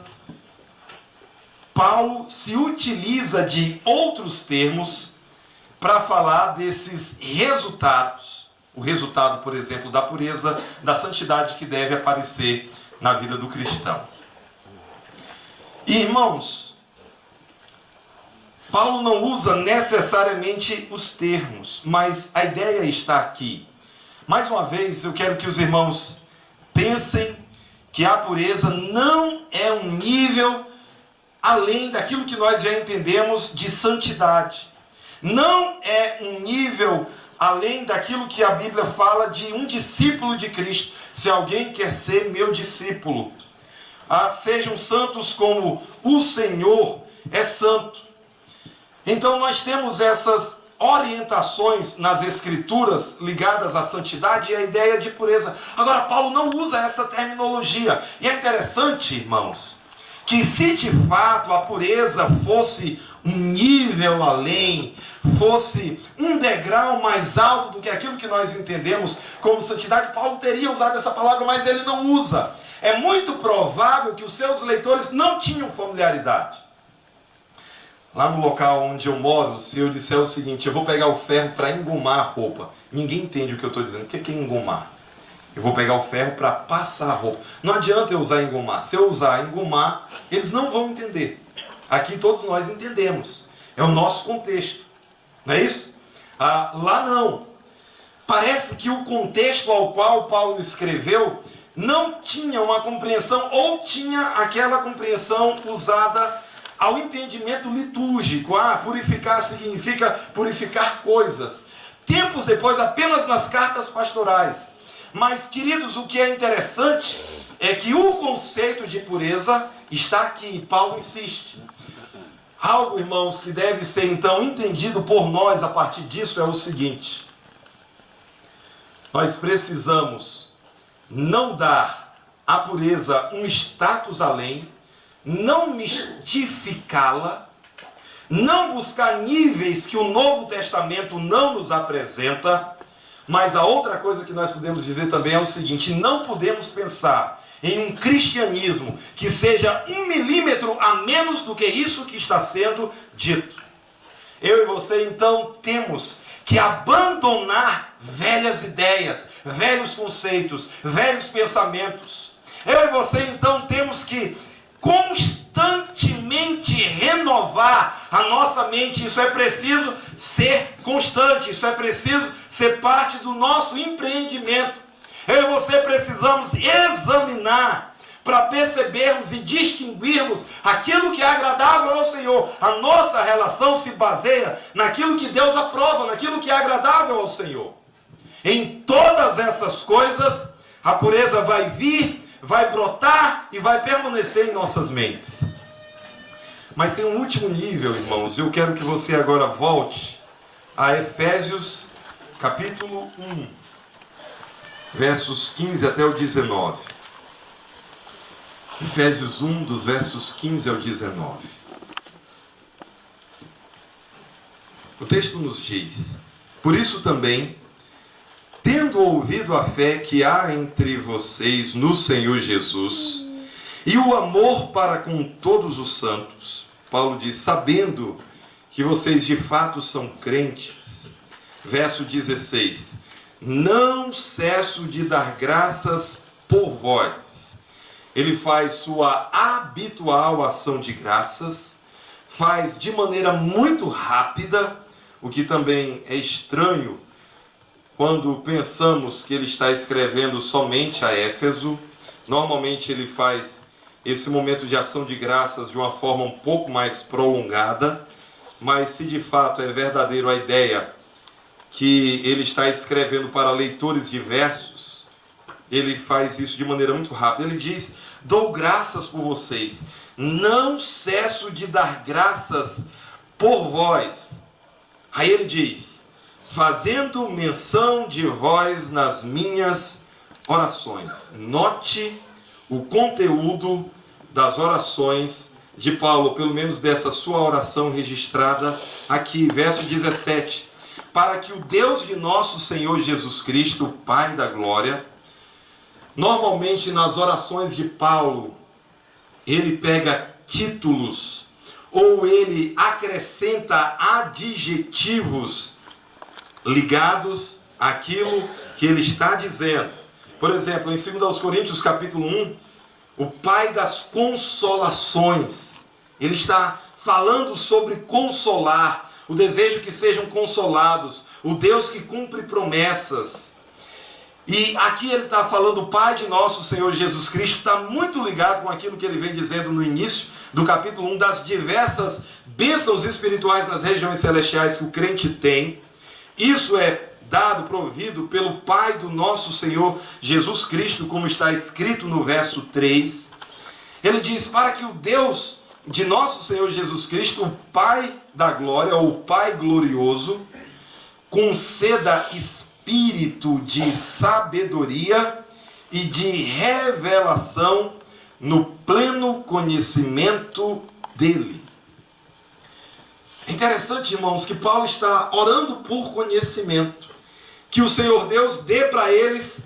Speaker 1: Paulo se utiliza de outros termos para falar desses resultados. O resultado, por exemplo, da pureza, da santidade que deve aparecer na vida do cristão. Irmãos, Paulo não usa necessariamente os termos, mas a ideia está aqui. Mais uma vez, eu quero que os irmãos pensem que a pureza não é um nível além daquilo que nós já entendemos de santidade. Não é um nível além daquilo que a Bíblia fala de um discípulo de Cristo. Se alguém quer ser meu discípulo, Sejam santos como o Senhor é santo. Então nós temos essas orientações nas Escrituras ligadas à santidade e à ideia de pureza. Agora, Paulo não usa essa terminologia. E é interessante, irmãos, que se de fato a pureza fosse um nível além, fosse um degrau mais alto do que aquilo que nós entendemos como santidade, Paulo teria usado essa palavra, mas ele não usa. É muito provável que os seus leitores não tinham familiaridade. Lá no local onde eu moro, se eu disser o seguinte: eu vou pegar o ferro para engomar a roupa, ninguém entende o que eu estou dizendo. O que é engomar? Eu vou pegar o ferro para passar a roupa. Não adianta eu usar engomar. Se eu usar engomar, eles não vão entender. Aqui todos nós entendemos. É o nosso contexto. Não é isso? Lá não. Parece que o contexto ao qual Paulo escreveu não tinha uma compreensão, ou tinha aquela compreensão usada ao entendimento litúrgico. Purificar significa purificar coisas. Tempos depois, apenas nas cartas pastorais. Mas, queridos, o que é interessante é que o conceito de pureza está aqui. Paulo insiste. Algo, irmãos, que deve ser então entendido por nós a partir disso é o seguinte: nós precisamos não dar à pureza um status além, não mistificá-la, não buscar níveis que o Novo Testamento não nos apresenta. Mas a outra coisa que nós podemos dizer também é o seguinte: não podemos pensar em um cristianismo que seja 1 milímetro a menos do que isso que está sendo dito. Eu e você então temos que abandonar velhas ideias, velhos conceitos, velhos pensamentos. Eu e você então temos que constantemente renovar a nossa mente. Isso é preciso ser constante, isso é preciso ser parte do nosso empreendimento. Eu e você precisamos examinar para percebermos e distinguirmos aquilo que é agradável ao Senhor. A nossa relação se baseia naquilo que Deus aprova, naquilo que é agradável ao Senhor. Em todas essas coisas, a pureza vai vir, vai brotar e vai permanecer em nossas mentes. Mas tem um último nível, irmãos. Eu quero que você agora volte a Efésios capítulo 1, versos 15 até o 19. Efésios 1, dos versos 15 ao 19. O texto nos diz: por isso também, tendo ouvido a fé que há entre vocês no Senhor Jesus, e o amor para com todos os santos, Paulo diz, sabendo que vocês de fato são crentes. Verso 16: não cesso de dar graças por vós. Ele faz sua habitual ação de graças, faz de maneira muito rápida, o que também é estranho quando pensamos que ele está escrevendo somente a Éfeso. Normalmente ele faz esse momento de ação de graças de uma forma um pouco mais prolongada, mas se de fato é verdadeiro a ideia que ele está escrevendo para leitores diversos, ele faz isso de maneira muito rápida. Ele diz: dou graças por vocês, não cesso de dar graças por vós. Aí ele diz: fazendo menção de vós nas minhas orações. Note o conteúdo das orações de Paulo, pelo menos dessa sua oração registrada aqui, verso 17. Para que o Deus de nosso Senhor Jesus Cristo, o Pai da glória... Normalmente nas orações de Paulo, ele pega títulos ou ele acrescenta adjetivos ligados àquilo que ele está dizendo. Por exemplo, em 2 Coríntios capítulo 1, o Pai das consolações. Ele está falando sobre consolar, o desejo que sejam consolados, o Deus que cumpre promessas. E aqui ele está falando o Pai de nosso Senhor Jesus Cristo, está muito ligado com aquilo que ele vem dizendo no início do capítulo 1, das diversas bênçãos espirituais nas regiões celestiais que o crente tem. Isso é dado, provido pelo Pai do nosso Senhor Jesus Cristo, como está escrito no verso 3. Ele diz: para que o Deus de nosso Senhor Jesus Cristo, o Pai da glória, ou o Pai glorioso, conceda espírito de sabedoria e de revelação no pleno conhecimento dele. É interessante, irmãos, que Paulo está orando por conhecimento, que o Senhor Deus dê para eles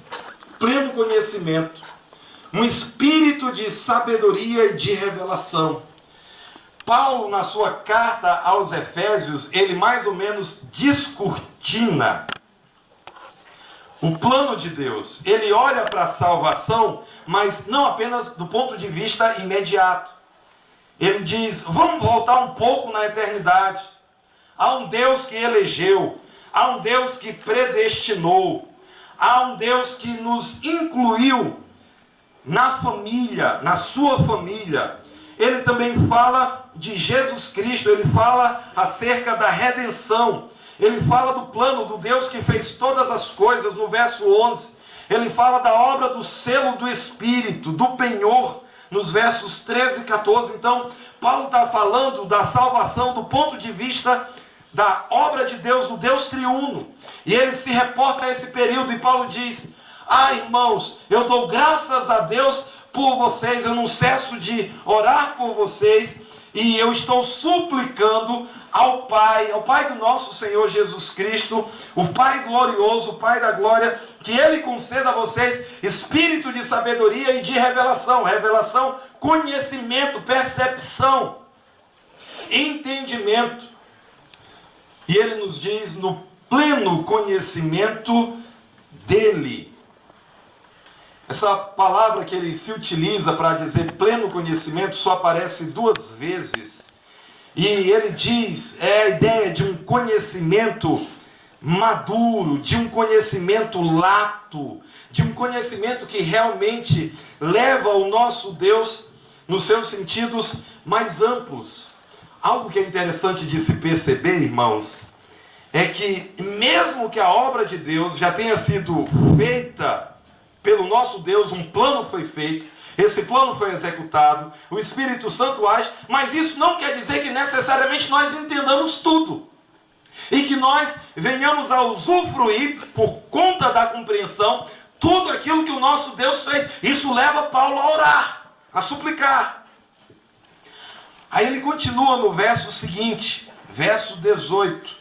Speaker 1: pleno conhecimento, um espírito de sabedoria e de revelação. Paulo, na sua carta aos Efésios, ele mais ou menos descortina o plano de Deus. Ele olha para a salvação, mas não apenas do ponto de vista imediato. Ele diz: vamos voltar um pouco na eternidade. Há um Deus que elegeu, há um Deus que predestinou, há um Deus que nos incluiu na família, na sua família. Ele também fala de Jesus Cristo, ele fala acerca da redenção. Ele fala do plano do Deus que fez todas as coisas, no verso 11. Ele fala da obra do selo do Espírito, do penhor, nos versos 13 e 14. Então, Paulo está falando da salvação do ponto de vista da obra de Deus, do Deus triuno. E ele se reporta a esse período e Paulo diz: irmãos, eu dou graças a Deus por vocês, eu não cesso de orar por vocês, e eu estou suplicando ao Pai do nosso Senhor Jesus Cristo, o Pai glorioso, o Pai da glória, que Ele conceda a vocês espírito de sabedoria e de revelação, conhecimento, percepção, entendimento. E Ele nos diz: no pleno conhecimento dEle. Essa palavra que ele se utiliza para dizer pleno conhecimento só aparece 2 vezes. E ele diz, é a ideia de um conhecimento maduro, de um conhecimento lato, de um conhecimento que realmente leva o nosso Deus nos seus sentidos mais amplos. Algo que é interessante de se perceber, irmãos, é que mesmo que a obra de Deus já tenha sido feita pelo nosso Deus, um plano foi feito, esse plano foi executado, o Espírito Santo age, mas isso não quer dizer que necessariamente nós entendamos tudo. E que nós venhamos a usufruir, por conta da compreensão, tudo aquilo que o nosso Deus fez. Isso leva Paulo a orar, a suplicar. Aí ele continua no verso seguinte, verso 18.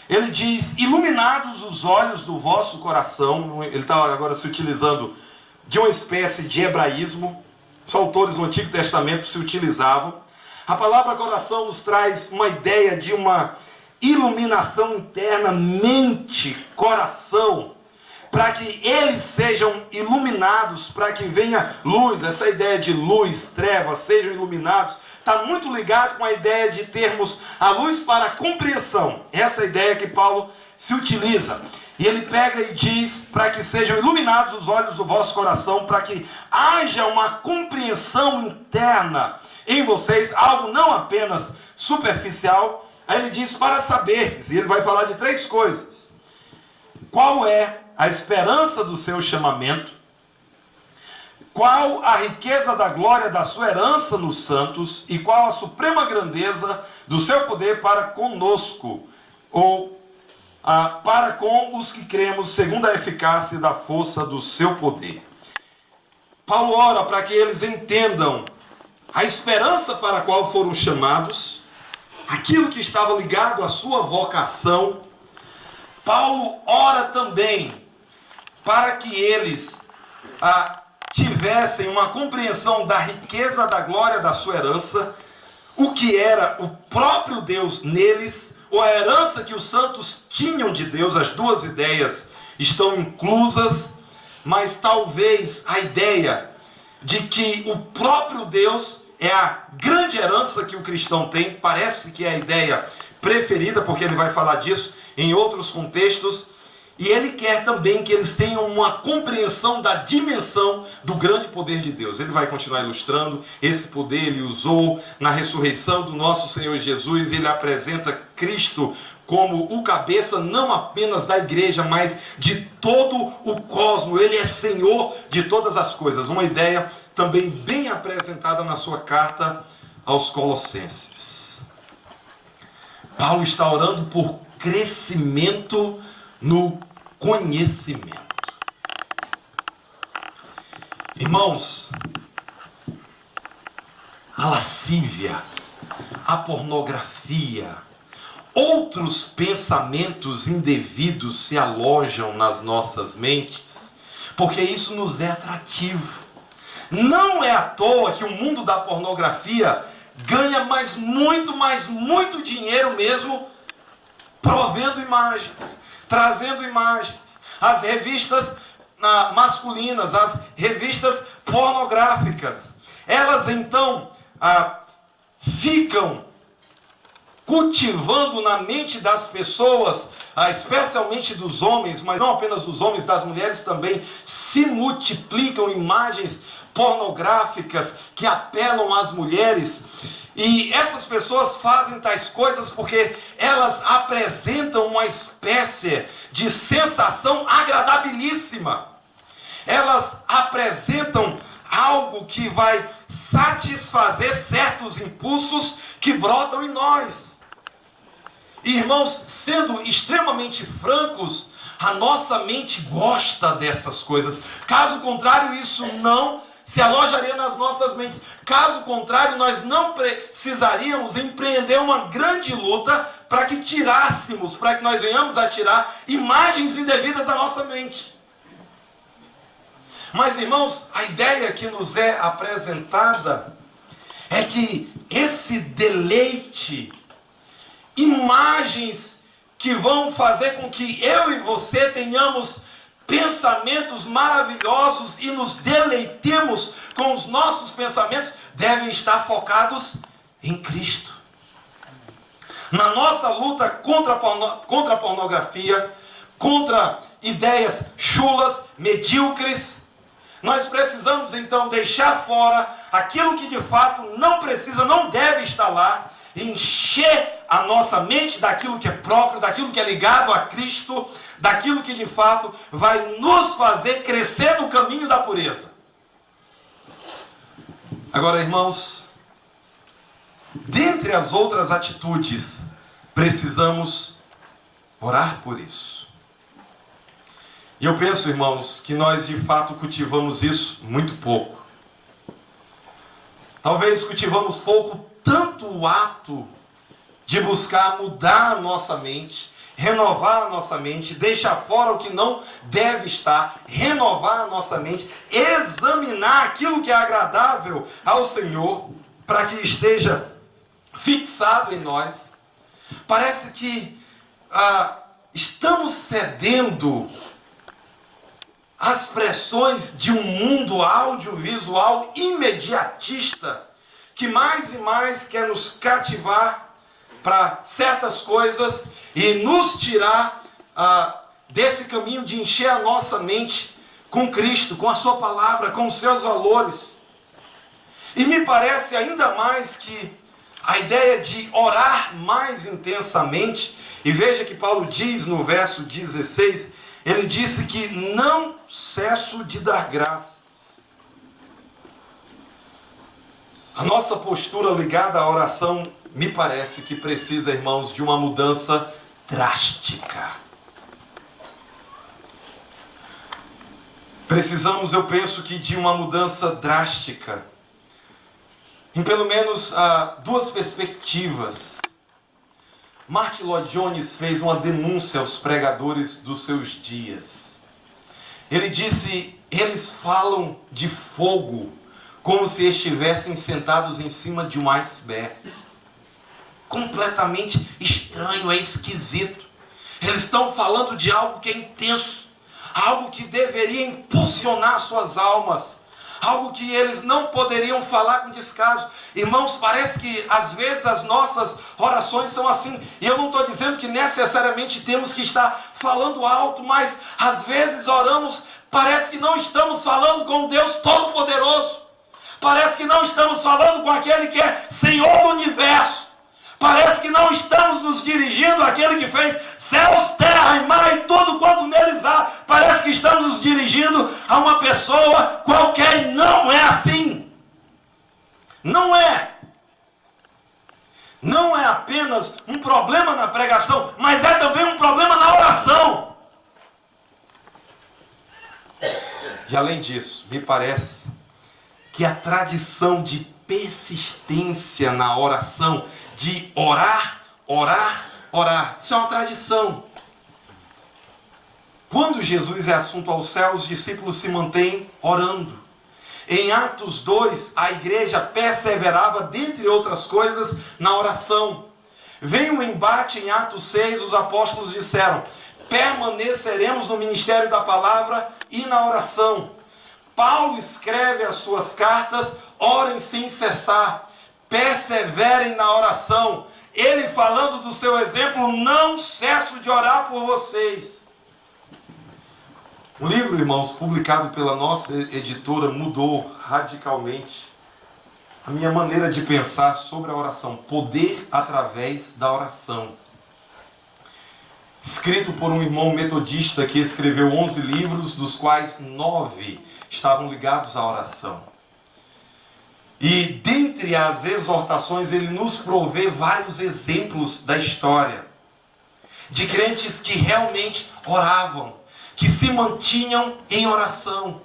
Speaker 1: Ele diz: iluminados os olhos do vosso coração. Ele está agora se utilizando de uma espécie de hebraísmo. Os autores do Antigo Testamento se utilizavam. A palavra coração nos traz uma ideia de uma iluminação interna, mente, coração, para que eles sejam iluminados, para que venha luz. Essa ideia de luz, trevas, sejam iluminados, está muito ligado com a ideia de termos a luz para a compreensão. Essa é a ideia que Paulo se utiliza. E ele pega e diz: para que sejam iluminados os olhos do vosso coração, para que haja uma compreensão interna em vocês, algo não apenas superficial. Aí ele diz: para saber, e ele vai falar de 3 coisas. Qual é a esperança do seu chamamento? Qual a riqueza da glória da sua herança nos santos? E qual a suprema grandeza do seu poder para conosco, ou para com os que cremos, segundo a eficácia da força do seu poder? Paulo ora para que eles entendam a esperança para a qual foram chamados, aquilo que estava ligado à sua vocação. Paulo ora também para que eles tivessem uma compreensão da riqueza da glória da sua herança, o que era o próprio Deus neles, ou a herança que os santos tinham de Deus. As 2 ideias estão inclusas, mas talvez a ideia de que o próprio Deus é a grande herança que o cristão tem, parece que é a ideia preferida, porque ele vai falar disso em outros contextos. E ele quer também que eles tenham uma compreensão da dimensão do grande poder de Deus. Ele vai continuar ilustrando esse poder. Ele usou na ressurreição do nosso Senhor Jesus. Ele apresenta Cristo como o cabeça não apenas da igreja, mas de todo o cosmos. Ele é Senhor de todas as coisas. Uma ideia também bem apresentada na sua carta aos Colossenses. Paulo está orando por crescimento no conhecimento. Irmãos, a lascívia, a pornografia, outros pensamentos indevidos se alojam nas nossas mentes, porque isso nos é atrativo. Não é à toa que o mundo da pornografia ganha muito dinheiro mesmo, provendo imagens, trazendo imagens. As revistas masculinas, as revistas pornográficas, elas então ficam cultivando na mente das pessoas, especialmente dos homens, mas não apenas dos homens, das mulheres também, se multiplicam imagens pornográficas que apelam às mulheres. E essas pessoas fazem tais coisas porque elas apresentam uma espécie de sensação agradabilíssima. Elas apresentam algo que vai satisfazer certos impulsos que brotam em nós. Irmãos, sendo extremamente francos, a nossa mente gosta dessas coisas. Caso contrário, isso não se alojaria nas nossas mentes. Caso contrário, nós não precisaríamos empreender uma grande luta para que tirássemos, para que nós venhamos a tirar imagens indevidas da nossa mente. Mas, irmãos, a ideia que nos é apresentada é que esse deleite, imagens que vão fazer com que eu e você tenhamos pensamentos maravilhosos e nos deleitemos com os nossos pensamentos, devem estar focados em Cristo. Na nossa luta contra a pornografia, contra ideias chulas, medíocres, nós precisamos então deixar fora aquilo que de fato não precisa, não deve estar lá, e encher a nossa mente daquilo que é próprio, daquilo que é ligado a Cristo, daquilo que de fato vai nos fazer crescer no caminho da pureza. Agora, irmãos, dentre as outras atitudes, precisamos orar por isso. E eu penso, irmãos, que nós de fato cultivamos isso muito pouco. Talvez cultivamos pouco tanto o ato de buscar mudar a nossa mente, renovar a nossa mente, deixar fora o que não deve estar, renovar a nossa mente, examinar aquilo que é agradável ao Senhor, para que esteja fixado em nós. Parece que estamos cedendo às pressões de um mundo audiovisual imediatista, que mais e mais quer nos cativar para certas coisas e nos tirar desse caminho de encher a nossa mente com Cristo, com a sua palavra, com os seus valores. E me parece ainda mais que a ideia de orar mais intensamente, e veja que Paulo diz no verso 16, ele disse que não cesso de dar graças. A nossa postura ligada à oração me parece que precisa, irmãos, de uma mudança drástica. Precisamos, eu penso que de uma mudança drástica, em pelo menos duas perspectivas. Martin Lloyd Jones fez uma denúncia aos pregadores dos seus dias. Ele disse: eles falam de fogo como se estivessem sentados em cima de um iceberg. Completamente estranho, é esquisito. Eles estão falando de algo que é intenso, algo que deveria impulsionar suas almas, algo que eles não poderiam falar com descaso. Irmãos, parece que às vezes as nossas orações são assim. E eu não estou dizendo que necessariamente temos que estar falando alto, mas às vezes oramos, parece que não estamos falando com Deus Todo-Poderoso. Parece que não estamos falando com aquele que é Senhor do Universo. Parece que não estamos nos dirigindo àquele que fez céus, terra e mar e tudo quanto neles há. Parece que estamos nos dirigindo a uma pessoa qualquer e não é assim. Não é. Não é apenas um problema na pregação, mas é também um problema na oração. E além disso, me parece que a tradição de persistência na oração, de orar, isso é uma tradição. Quando Jesus é assunto ao céu, os discípulos se mantêm orando. Em Atos 2, a igreja perseverava, dentre outras coisas, na oração. Veio um embate em Atos 6, os apóstolos disseram: permaneceremos no ministério da palavra e na oração. Paulo escreve as suas cartas: orem sem cessar, perseverem na oração. Ele falando do seu exemplo: não cesso de orar por vocês. O livro, irmãos, publicado pela nossa editora, mudou radicalmente a minha maneira de pensar sobre a oração. Poder através da oração. Escrito por um irmão metodista que escreveu 11 livros, dos quais 9 estavam ligados à oração. E dentre as exortações, ele nos provê vários exemplos da história de crentes que realmente oravam, que se mantinham em oração.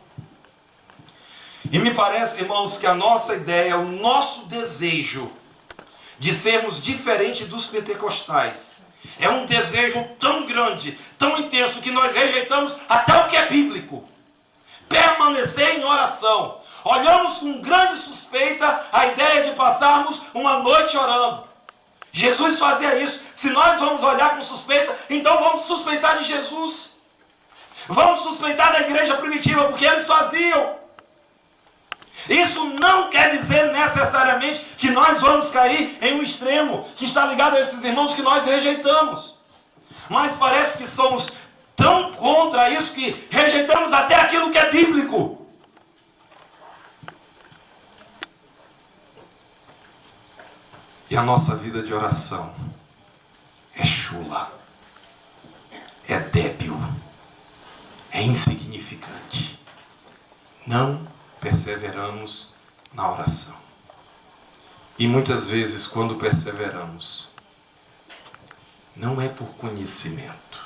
Speaker 1: E me parece, irmãos, que a nossa ideia, o nosso desejo de sermos diferentes dos pentecostais, é um desejo tão grande, tão intenso, que nós rejeitamos até o que é bíblico. Permanecer em oração. Olhamos com grande suspeita a ideia de passarmos uma noite orando. Jesus fazia isso. Se nós vamos olhar com suspeita, então vamos suspeitar de Jesus. Vamos suspeitar da igreja primitiva, porque eles faziam. Isso não quer dizer necessariamente que nós vamos cair em um extremo que está ligado a esses irmãos que nós rejeitamos. Mas parece que somos tão contra isso que rejeitamos até aquilo que é bíblico. E a nossa vida de oração é chula, é débil, é insignificante. Não perseveramos na oração. E muitas vezes, quando perseveramos, não é por conhecimento.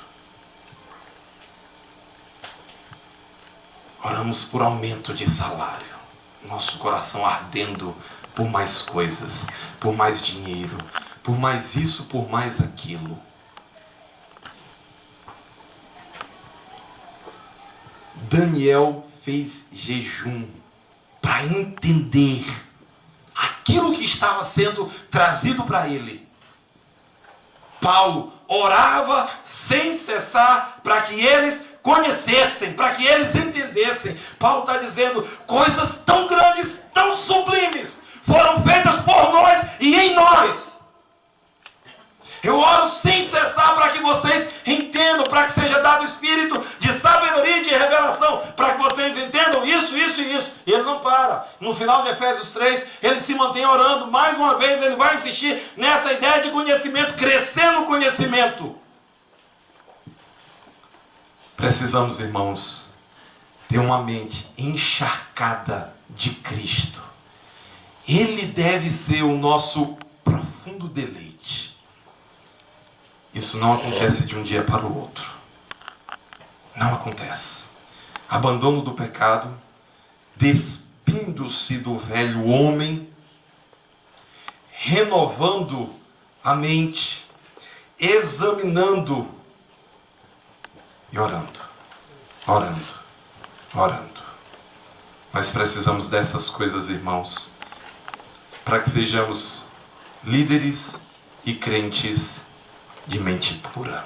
Speaker 1: Oramos por aumento de salário, nosso coração ardendo por mais coisas, por mais dinheiro, por mais isso, por mais aquilo. Daniel fez jejum para entender aquilo que estava sendo trazido para ele. Paulo orava sem cessar para que eles conhecessem, para que eles entendessem. Paulo está dizendo: coisas tão grandes, tão sublimes foram feitas por nós e em nós. Eu oro sem cessar para que vocês entendam, para que seja dado espírito de sabedoria e de revelação, para que vocês entendam isso, isso e isso. E ele não para. No final de Efésios 3, ele se mantém orando. Mais uma vez, ele vai insistir nessa ideia de conhecimento, crescer no conhecimento. Precisamos, irmãos, ter uma mente encharcada de Cristo. Ele deve ser o nosso profundo deleite. Isso não acontece de um dia para o outro. Não acontece. Abandono do pecado, despindo-se do velho homem, renovando a mente, examinando e orando. Nós precisamos dessas coisas, irmãos, para que sejamos líderes e crentes de mente pura.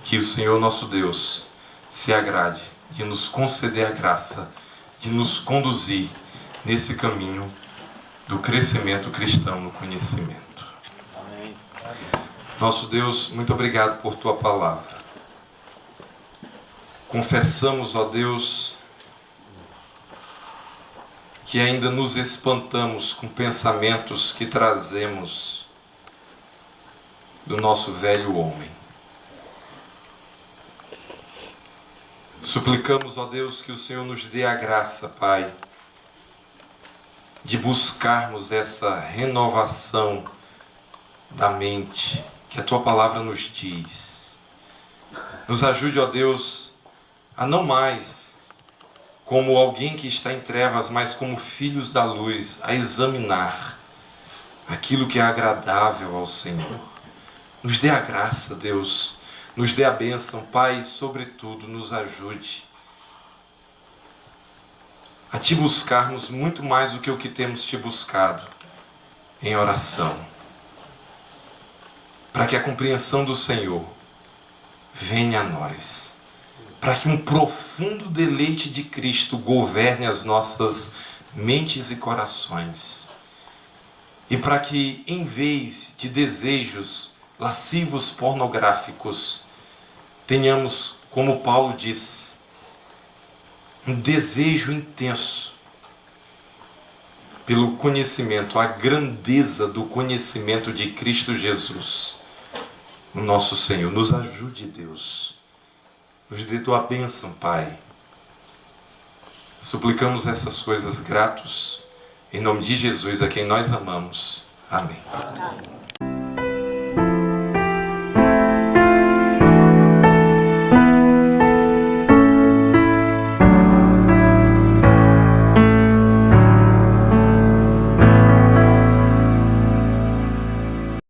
Speaker 1: Que o Senhor nosso Deus se agrade de nos conceder a graça de nos conduzir nesse caminho do crescimento cristão no conhecimento. Amém. Nosso Deus, muito obrigado por Tua palavra. Confessamos, ó Deus, que ainda nos espantamos com pensamentos que trazemos do nosso velho homem. Suplicamos, ó Deus, que o Senhor nos dê a graça, Pai, de buscarmos essa renovação da mente que a Tua palavra nos diz. Nos ajude, ó Deus, a não mais como alguém que está em trevas, mas como filhos da luz, a examinar aquilo que é agradável ao Senhor. Nos dê a graça, Deus, nos dê a bênção, Pai, e sobretudo nos ajude a Te buscarmos muito mais do que o que temos Te buscado em oração, para que a compreensão do Senhor venha a nós, para que um profundo deleite de Cristo governe as nossas mentes e corações, e para que, em vez de desejos lascivos pornográficos, tenhamos, como Paulo disse, um desejo intenso pelo conhecimento, a grandeza do conhecimento de Cristo Jesus, o nosso Senhor. Nos ajude, Deus. Nos dê Tua bênção, Pai. Suplicamos essas coisas gratos, em nome de Jesus, a quem nós amamos. Amém.